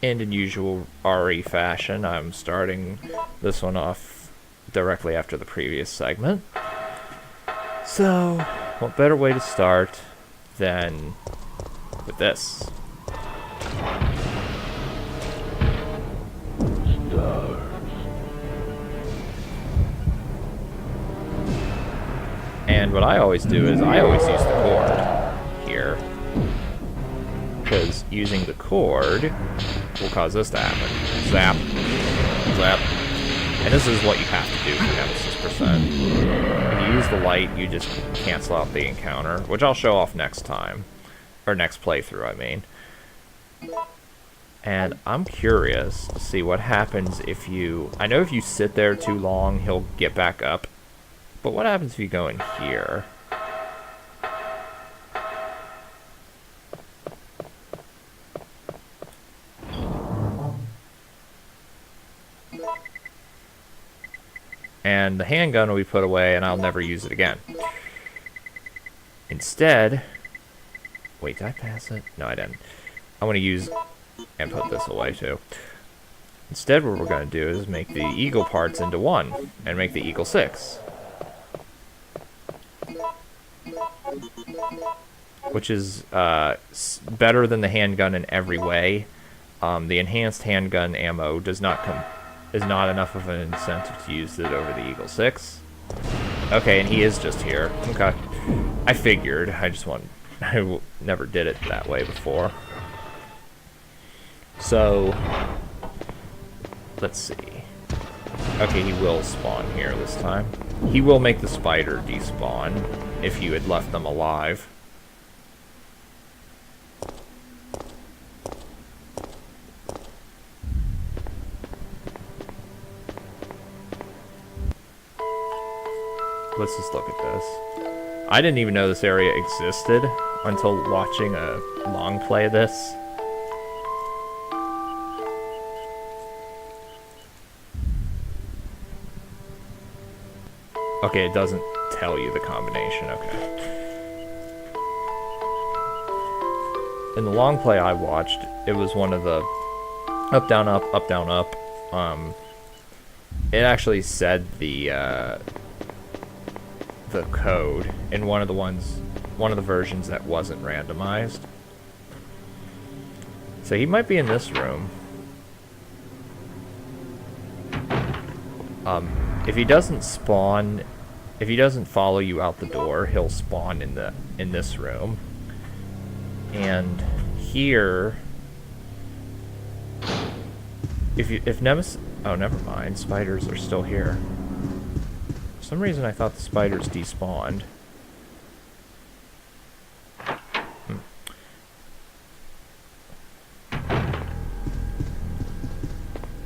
And in usual RE fashion, I'm starting this one off directly after the previous segment. So, what better way to start than with this? And what I always do is I always use the cord here, because using the cord will cause this to happen. Zap. Zap. And this is what you have to do for Nemesis percent. When you use the light, you just cancel out the encounter, which I'll show off next time. Or next playthrough, I mean. And I'm curious to see what happens if you... I know if you sit there too long, he'll get back up. But what happens if you go in here? And the handgun will be put away, and I'll never use it again. Instead... Wait, did I pass it? No, I didn't. I want to use... and put this away, too. Instead, what we're going to do is make the eagle parts into one, and make the eagle 6. Which is better than the handgun in every way. The enhanced handgun ammo is not enough of an incentive to use it over the Eagle 6. Okay, and he is just here. Okay, I figured. I never did it that way before. So let's see. Okay, he will spawn here this time. He will make the spider despawn if you had left them alive. Let's just look at this. I didn't even know this area existed until watching a long play of this. Okay, it doesn't tell you the combination, okay. In the long play I watched, it was one of the up, down, up, up, down, up. It actually said the code in one of the versions that wasn't randomized. So he might be in this room. If he doesn't spawn, if he doesn't follow you out the door, he'll spawn in this room. And here, if Nemesis, oh, never mind, spiders are still here. For some reason I thought the spiders despawned.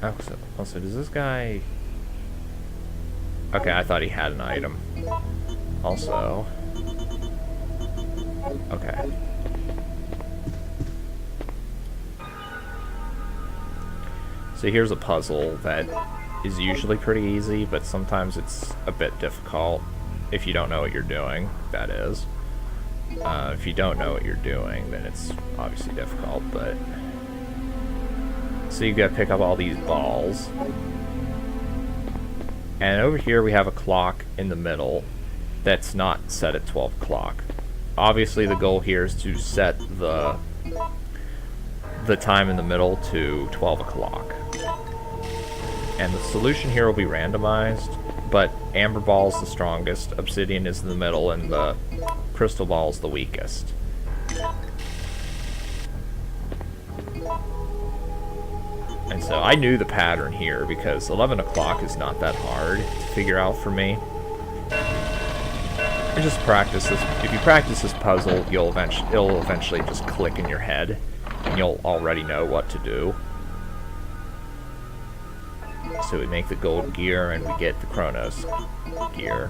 Oh, so does this guy... Okay, I thought he had an item. Also... Okay. So here's a puzzle that is usually pretty easy, but sometimes it's a bit difficult if you don't know what you're doing, that is. If you don't know what you're doing, then it's obviously difficult, but... So you gotta pick up all these balls. And over here we have a clock in the middle that's not set at 12 o'clock. Obviously the goal here is to set the time in the middle to 12 o'clock. And the solution here will be randomized, but amber ball is the strongest, obsidian is in the middle, and the crystal ball is the weakest. And so I knew the pattern here because 11 o'clock is not that hard to figure out for me. You just practice this. If you practice this puzzle, it'll eventually just click in your head, and you'll already know what to do. So we make the gold gear, and we get the Chronos gear.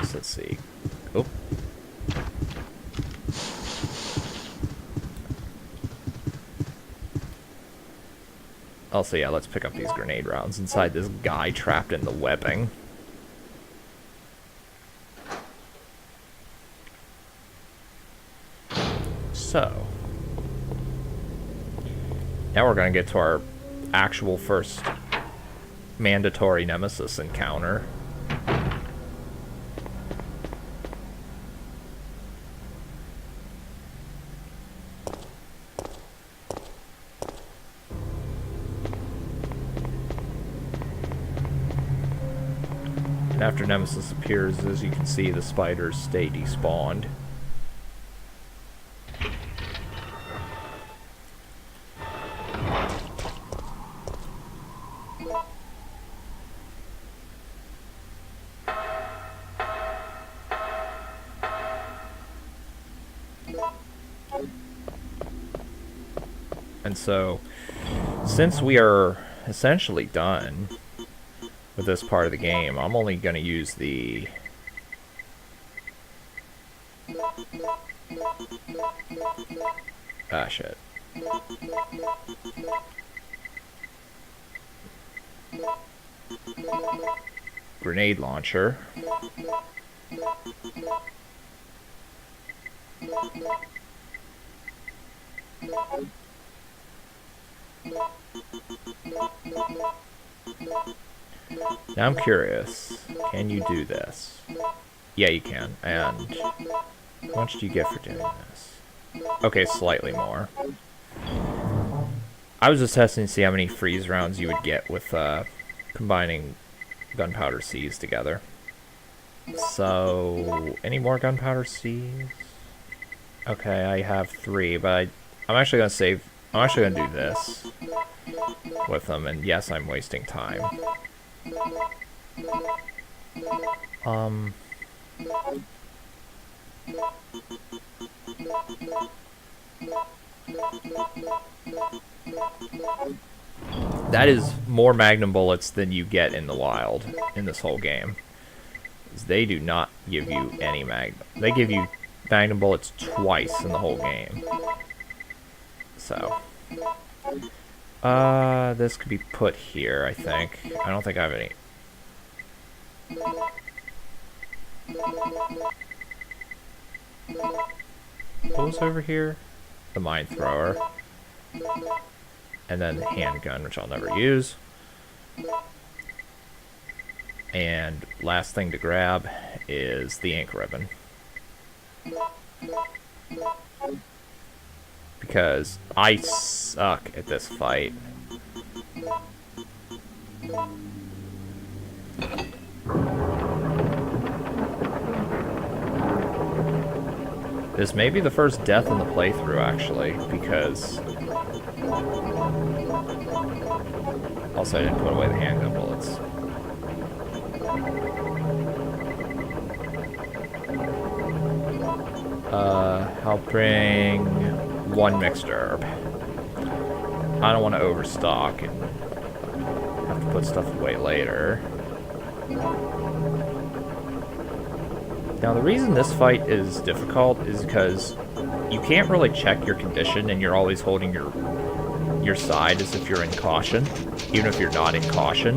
So let's see. Oh. Also, yeah, let's pick up these grenade rounds inside this guy trapped in the webbing. So, now we're going to get to our actual first mandatory Nemesis encounter. And after Nemesis appears, as you can see, the spiders stay despawned. And so, since we are essentially done with this part of the game, I'm only going to use the shit. Grenade launcher. Now I'm curious, can you do this? Yeah, you can. And how much do you get for doing this? Okay, slightly more. I was just testing to see how many freeze rounds you would get with combining gunpowder seeds together. So, any more gunpowder seeds? Okay, I have 3, but I'm actually gonna save. I'm actually gonna do this with them, and yes, I'm wasting time. That is more Magnum bullets than you get in the wild in this whole game. They do not give you any Magnum. They give you Magnum bullets twice in the whole game. So, this could be put here, I think. I don't think I have any. What was over here? The mine thrower. And then the handgun, which I'll never use. And last thing to grab is the ink ribbon. Because I suck at this fight. This may be the first death in the playthrough, actually, because... Also, I didn't put away the handgun bullets. I'll bring 1 mixed herb. I don't want to overstock and have to put stuff away later. Now, the reason this fight is difficult is because you can't really check your condition, and you're always holding your side as if you're in caution, even if you're not in caution.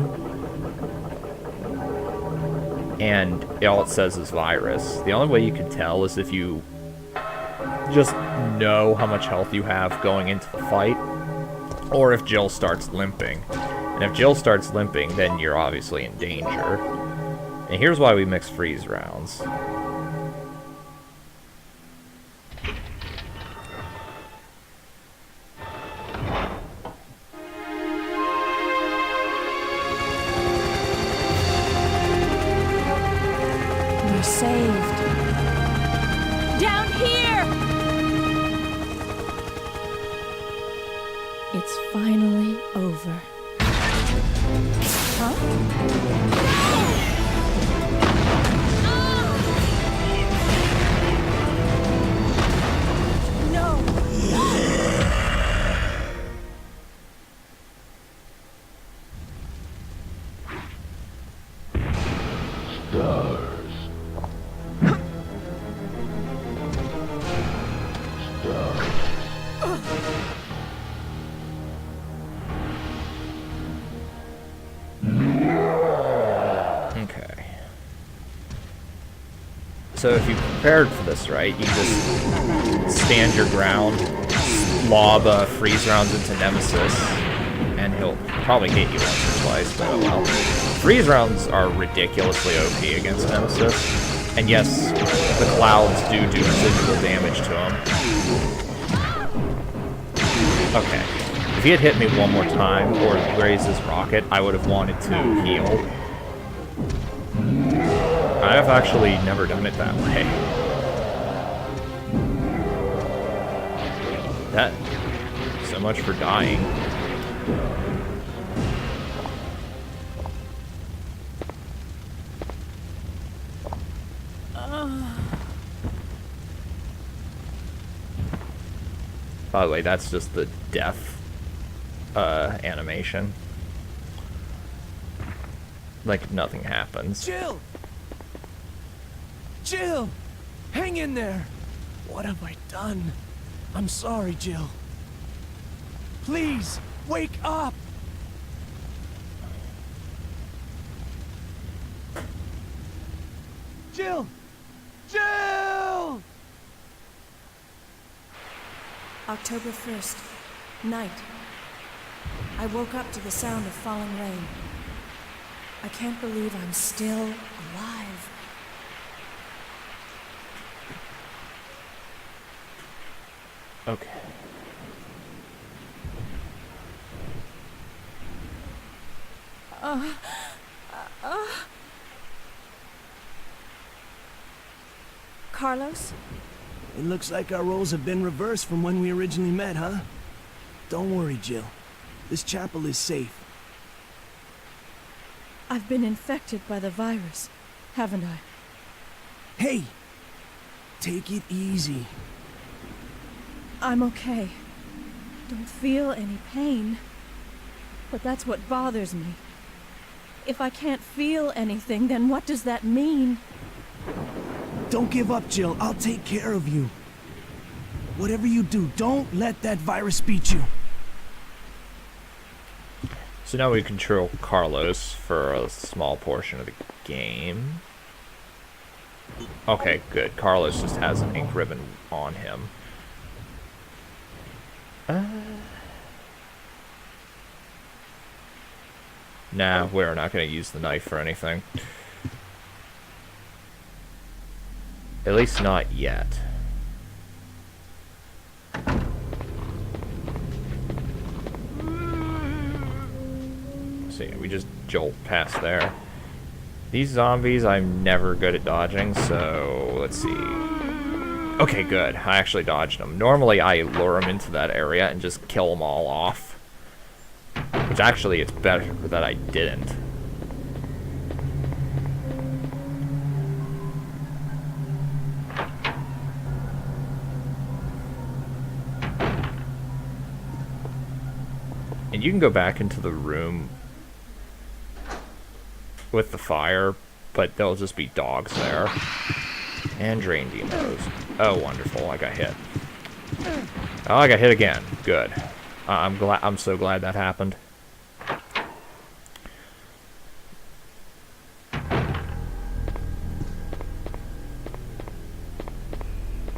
And all it says is virus. The only way you can tell is if you just know how much health you have going into the fight, or if Jill starts limping. And if Jill starts limping, then you're obviously in danger. And here's why we mix freeze rounds. We're saved. Down here! It's finally over. So if you prepared for this right, you just stand your ground, lob freeze rounds into Nemesis, and he'll probably hit you once or twice, but oh well. Freeze rounds are ridiculously OP against Nemesis, and yes, the clouds do residual damage to him. Okay, if he had hit me one more time, or raised his rocket, I would have wanted to heal. I have actually never done it that way. That... so much for dying. By the way, that's just the death animation. Like nothing happens. Jill! Jill! Hang in there! What have I done? I'm sorry, Jill. Please, wake up! Jill! Jill! October 1st, night. I woke up to the sound of falling rain. I can't believe I'm still alive. Okay. Carlos? It looks like our roles have been reversed from when we originally met, huh? Don't worry, Jill. This chapel is safe. I've been infected by the virus, haven't I? Hey! Take it easy. I'm okay. Don't feel any pain. But that's what bothers me. If I can't feel anything, then what does that mean? Don't give up, Jill. I'll take care of you. Whatever you do, don't let that virus beat you. So now we control Carlos for a small portion of the game. Okay, good. Carlos just has an ink ribbon on him. Nah, we're not going to use the knife for anything. At least not yet. See, we just jolt past there. These zombies, I'm never good at dodging, so let's see. Okay, good. I actually dodged them. Normally, I lure them into that area and just kill them all off. Which actually, it's better that I didn't. And you can go back into the room with the fire, but there'll just be dogs there. And drain demos. Oh, wonderful. I got hit. Oh, I got hit again. Good. I'm so glad that happened.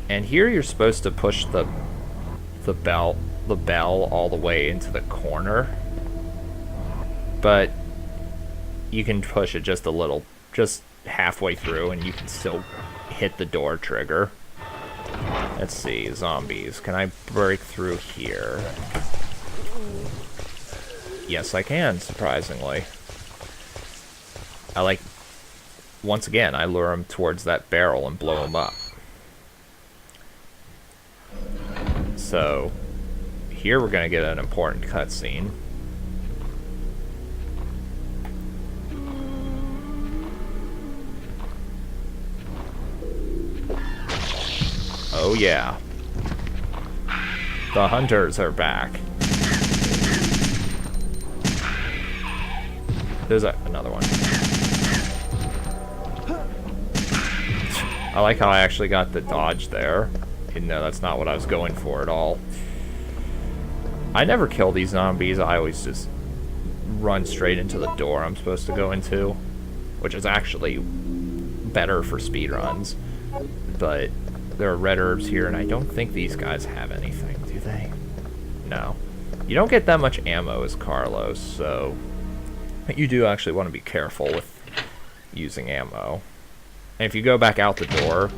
And here you're supposed to push the bell all the way into the corner. But you can push it just a little, just halfway through, and you can still hit the door trigger. Let's see, zombies. Can I break through here? Yes, I can, surprisingly. Once again, I lure them towards that barrel and blow them up. So, here we're going to get an important cutscene. Oh yeah. The hunters are back. There's another one. I like how I actually got the dodge there. Even though that's not what I was going for at all. I never kill these zombies. I always just run straight into the door I'm supposed to go into. Which is actually better for speedruns. But there are red herbs here, and I don't think these guys have anything, do they? No. You don't get that much ammo as Carlos, so you do actually want to be careful with using ammo. And if you go back out the door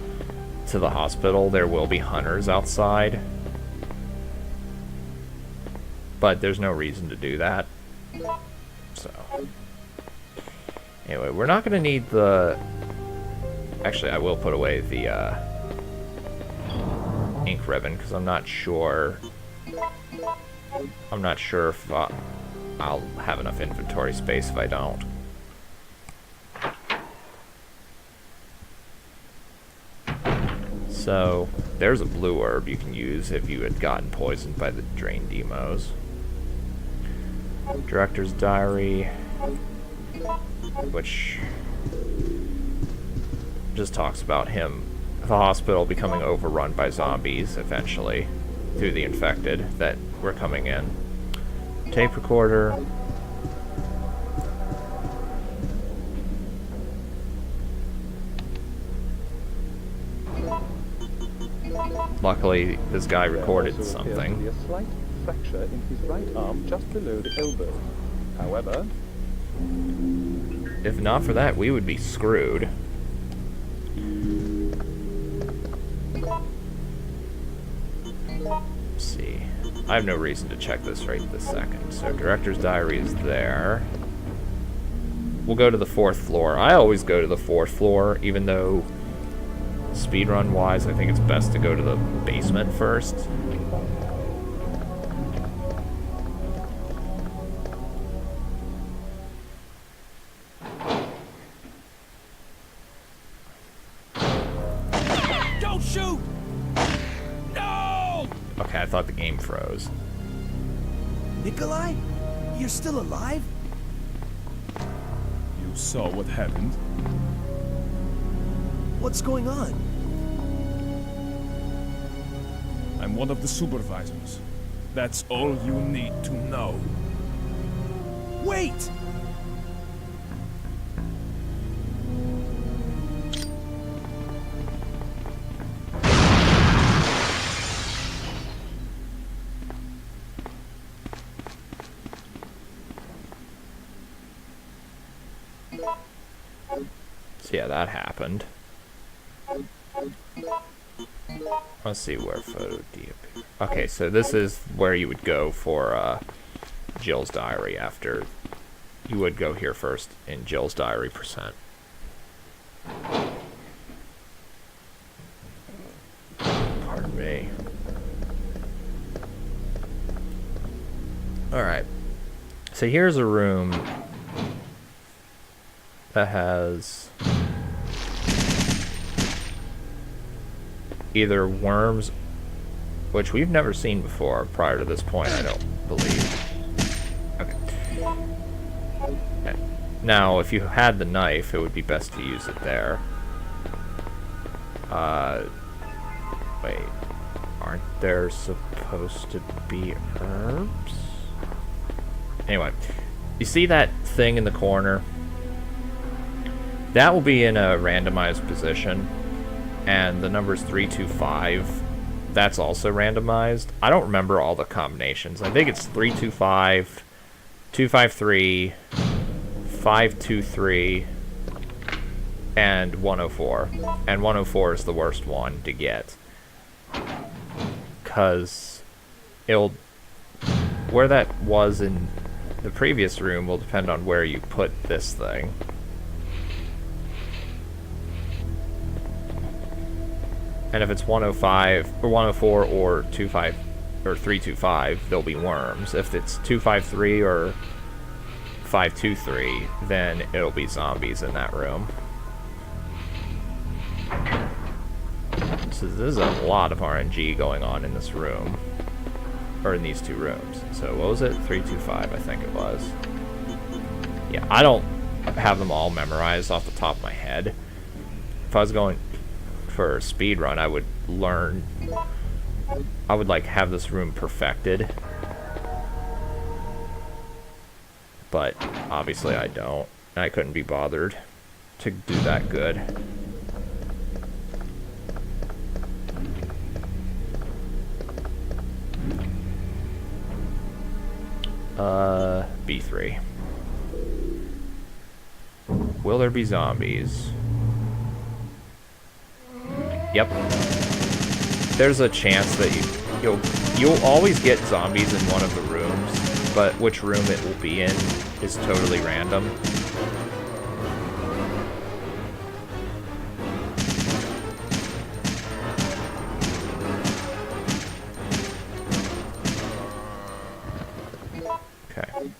to the hospital, there will be hunters outside. But there's no reason to do that. So, anyway, we're not going to need the... Actually, I will put away the ink ribbon, because I'm not sure... I'm not sure if I'll have enough inventory space if I don't. So, there's a blue herb you can use if you had gotten poisoned by the drain demos. Director's diary, which just talks about him, the hospital becoming overrun by zombies eventually through the infected that were coming in. Tape recorder. Luckily, this guy recorded something. There appears to be a slight fracture in his right arm just below the elbow. However, If not for that, we would be screwed. Let's see. I have no reason to check this right this second. So, director's diary is there. We'll go to the 4th floor. I always go to the 4th floor, even though speedrun-wise, I think it's best to go to the basement first. Don't shoot! No! Okay, I thought the game froze. Nikolai? You're still alive? You saw what happened? What's going on? I'm one of the supervisors. That's all you need to know. Wait! So yeah, that happened. Let's see where photo D appears. Okay, so this is where you would go for Jill's diary after. You would go here first in Jill's diary %. Pardon me. Alright. So here's a room that has either worms, which we've never seen before prior to this point, I don't believe. Okay. Now, if you had the knife, it would be best to use it there. Wait. Aren't there supposed to be herbs? Anyway, you see that thing in the corner? That will be in a randomized position. And the number's 325. That's also randomized. I don't remember all the combinations. I think it's 325, 253, 523, and 104. And 104 is the worst one to get. Because it'll... Where that was in the previous room will depend on where you put this thing. And if it's 105 or 104 or 25 or 325, there'll be worms. If it's 253 or 523, then it'll be zombies in that room. So there's a lot of RNG going on in this room, or in these two rooms. So what was it? 325, I think it was. Yeah, I don't have them all memorized off the top of my head. If I was going for a speed run, I would learn. I would like have this room perfected, but obviously I don't, and I couldn't be bothered to do that good. B3. Will there be zombies? Yep. There's a chance that you'll always get zombies in one of the rooms, but which room it will be in is totally random. Okay.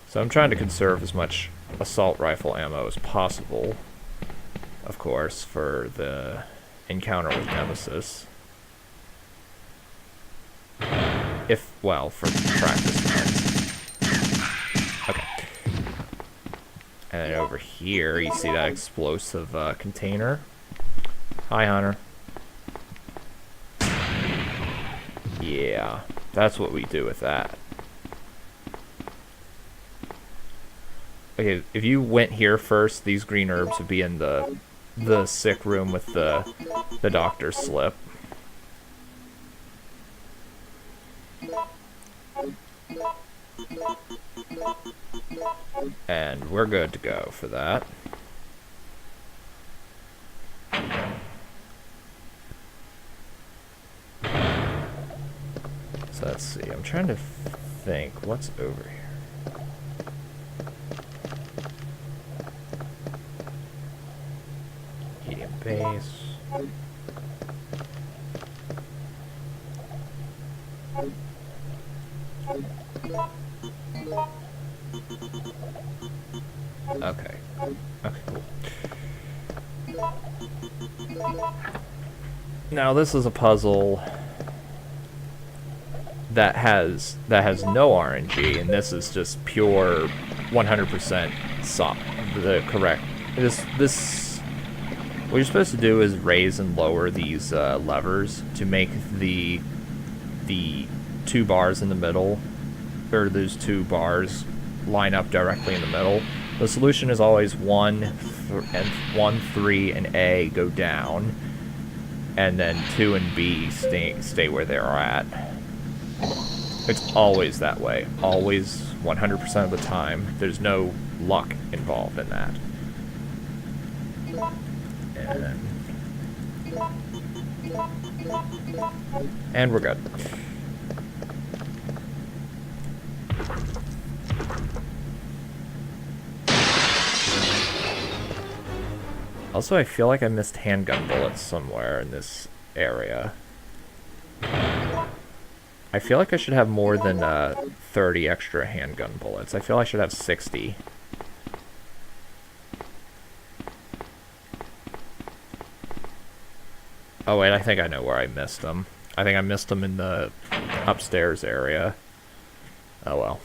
So I'm trying to conserve as much assault rifle ammo as possible, of course, for the encounter with Nemesis. Well, for practice runs. Okay. And then over here, you see that explosive container. Hi, Hunter. Yeah, that's what we do with that. Okay, if you went here first, these green herbs would be in the sick room with the doctor's slip. And we're good to go for that. So let's see, I'm trying to think, what's over here? Medium base. Okay. Okay, cool. Now this is a puzzle that has no RNG, and this is just pure 100% the correct. This what you're supposed to do is raise and lower these levers to make the two bars in the middle, or those two bars, line up directly in the middle. The solution is always 1, 3, and A go down, and then 2 and B stay where they are at. It's always that way. Always, 100% of the time. There's no luck involved in that. And we're good. Also, I feel like I missed handgun bullets somewhere in this area. I feel like I should have more than 30 extra handgun bullets. I feel I should have 60. Oh wait, I think I know where I missed them. I think I missed them in the upstairs area. Oh well.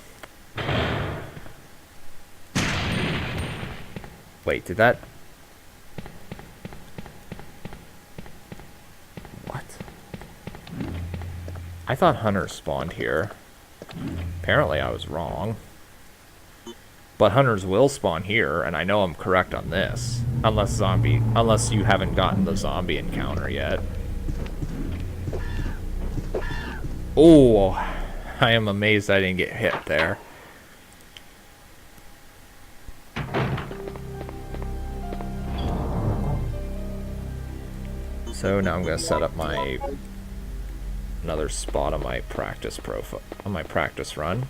Wait, did that... What? I thought hunters spawned here. Apparently I was wrong. But hunters will spawn here, and I know I'm correct on this. Unless you haven't gotten the zombie encounter yet. Oh, I am amazed I didn't get hit there. So now I'm gonna set up another spot on my practice profile, on my practice run.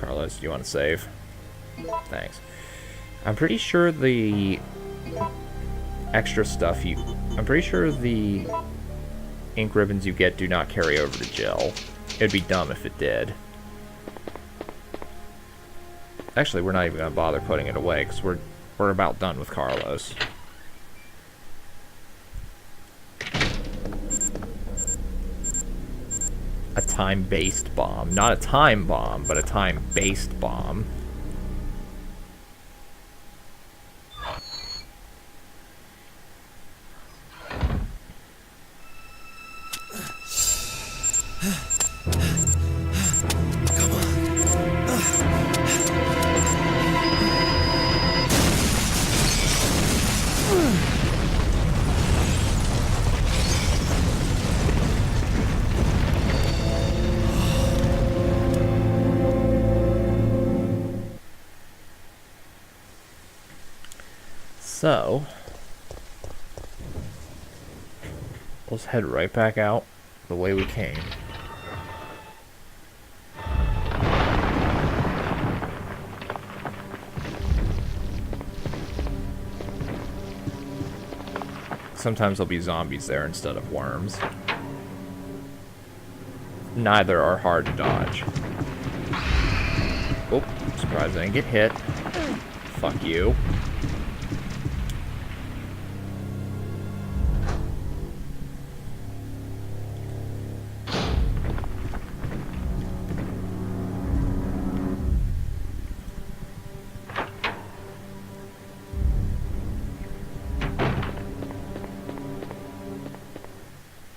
Carlos, do you want to save? Thanks. I'm pretty sure the extra stuff I'm pretty sure the ink ribbons you get do not carry over to Jill. It'd be dumb if it did. Actually, we're not even gonna bother putting it away because we're about done with Carlos. A time-based bomb. Not a time bomb, but a time-based bomb. So, let's head right back out the way we came. Sometimes there'll be zombies there instead of worms. Neither are hard to dodge. Oh, surprised I didn't get hit. Fuck you.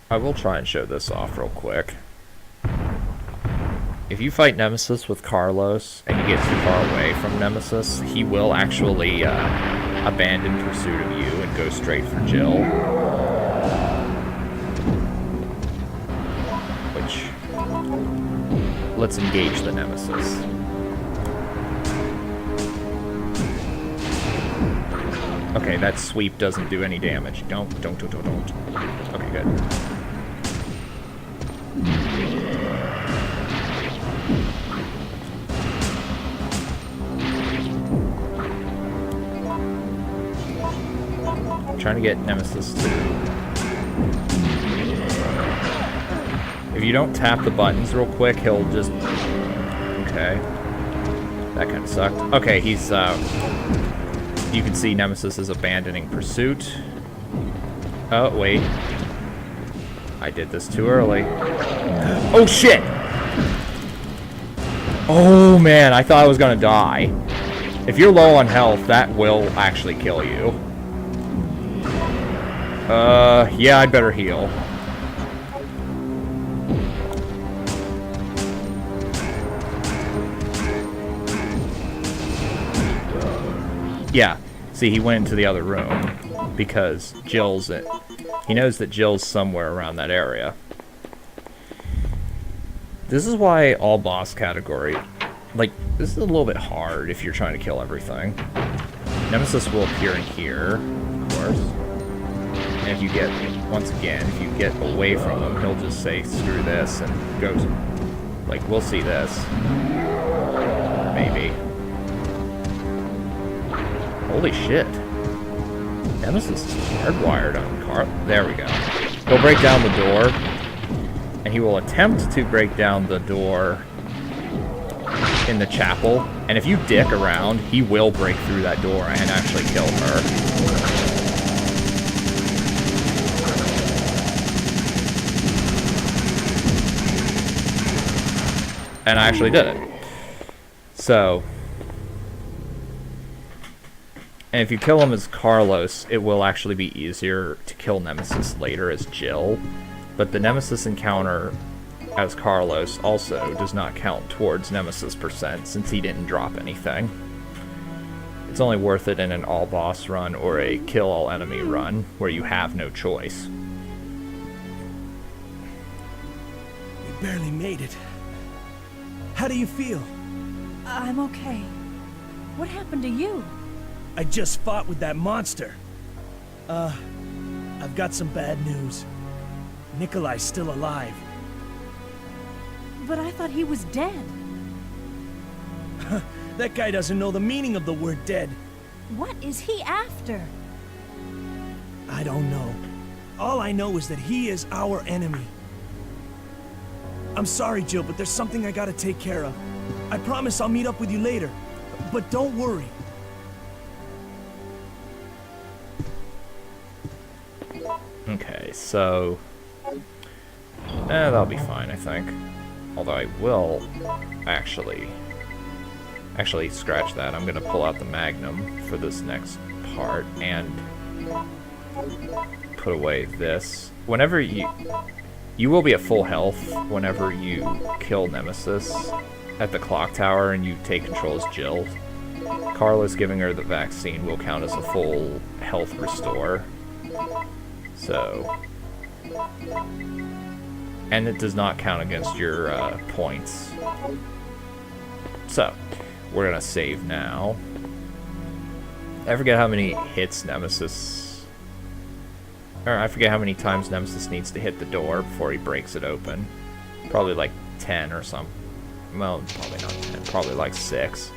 I will try and show this off real quick. If you fight Nemesis with Carlos and you get too far away from Nemesis, he will actually abandon pursuit of you and go straight for Jill. Which, let's engage the Nemesis. Okay, that sweep doesn't do any damage. Don't. Okay, good. Trying to get Nemesis to... If you don't tap the buttons real quick, he'll just... Okay. That kind of sucked. Okay, he's, you can see Nemesis is abandoning pursuit. Oh, wait. I did this too early. Oh, shit! Oh, man, I thought I was gonna die. If you're low on health, that will actually kill you. Yeah, I'd better heal. Yeah, see, he went into the other room because Jill's it. He knows that Jill's somewhere around that area. This is why all boss category, like, this is a little bit hard if you're trying to kill everything. Nemesis will appear in here, of course. And if you get, once again, if you get away from him, he'll just say, screw this, and goes, like, we'll see this. Maybe. Holy shit. Nemesis is hardwired on Carl. There we go. He'll break down the door, and he will attempt to break down the door in the chapel. And if you dick around, he will break through that door and actually kill her. And I actually did it. So, and if you kill him as Carlos, it will actually be easier to kill Nemesis later as Jill. But the Nemesis encounter as Carlos also does not count towards Nemesis percent since he didn't drop anything. It's only worth it in an all-boss run or a kill-all-enemy run where you have no choice. We barely made it. How do you feel? I'm okay. What happened to you? I just fought with that monster. I've got some bad news. Nikolai's still alive. But I thought he was dead. That guy doesn't know the meaning of the word dead. What is he after? I don't know. All I know is that he is our enemy. I'm sorry, Jill, but there's something I gotta take care of. I promise I'll meet up with you later. But don't worry. Okay, so... that'll be fine, I think. Although I will actually scratch that. I'm gonna pull out the Magnum for this next part and put away this. Whenever you will be at full health whenever you kill Nemesis at the clock tower and you take control as Jill. Carlos giving her the vaccine will count as a full health restore. So, and it does not count against your points. So, we're gonna save now. I forget how many hits Nemesis... Or I forget how many times Nemesis needs to hit the door before he breaks it open. Probably like 10 or something. Well, probably not 10. Probably like 6.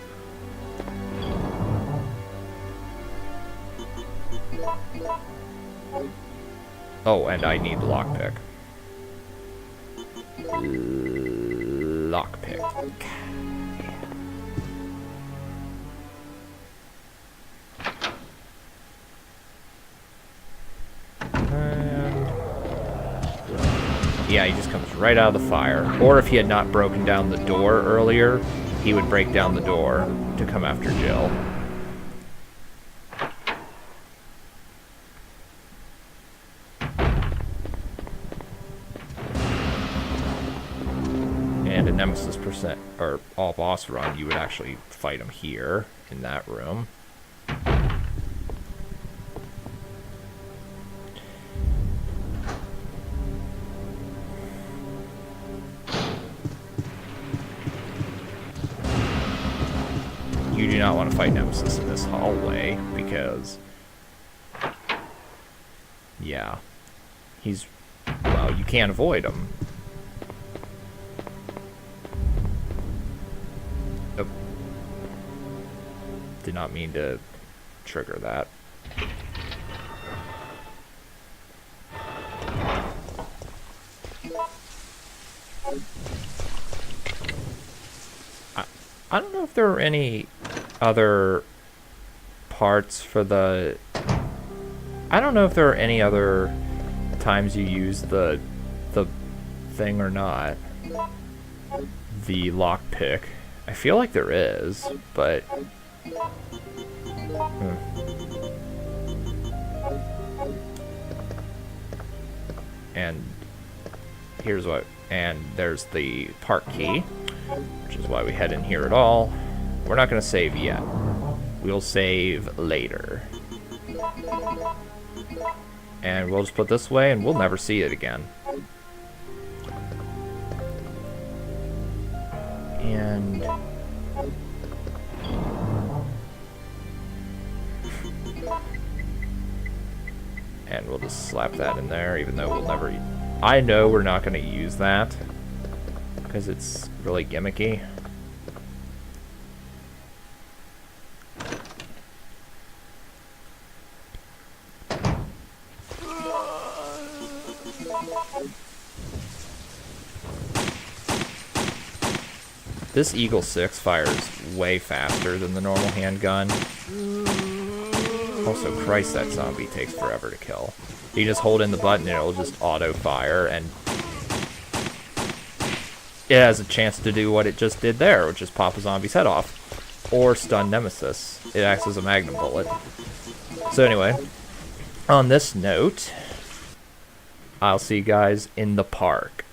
Oh, and I need lockpick. Lockpick. Yeah, he just comes right out of the fire. Or if he had not broken down the door earlier, he would break down the door to come after Jill. And a Nemesis percent or all boss run, you would actually fight him here in that room. You do not want to fight Nemesis in this hallway because, yeah, he's, well, you can't avoid him. Oh. Did not mean to trigger that. I don't know if there are any other parts for the... I don't know if there are any other times you use the thing or not. The lockpick. I feel like there is, but... And here's what... And there's the park key, which is why we head in here at all. We're not going to save yet. We'll save later. And we'll just put this way, and we'll never see it again. And... and we'll just slap that in there, even though we'll never... I know we're not going to use that, because it's really gimmicky. This Eagle 6 fires way faster than the normal handgun. Also, Christ, that zombie takes forever to kill. You just hold in the button and it'll just auto-fire, and it has a chance to do what it just did there, which is pop a zombie's head off. Or stun Nemesis. It acts as a magnum bullet. So anyway, on this note, I'll see you guys in the park.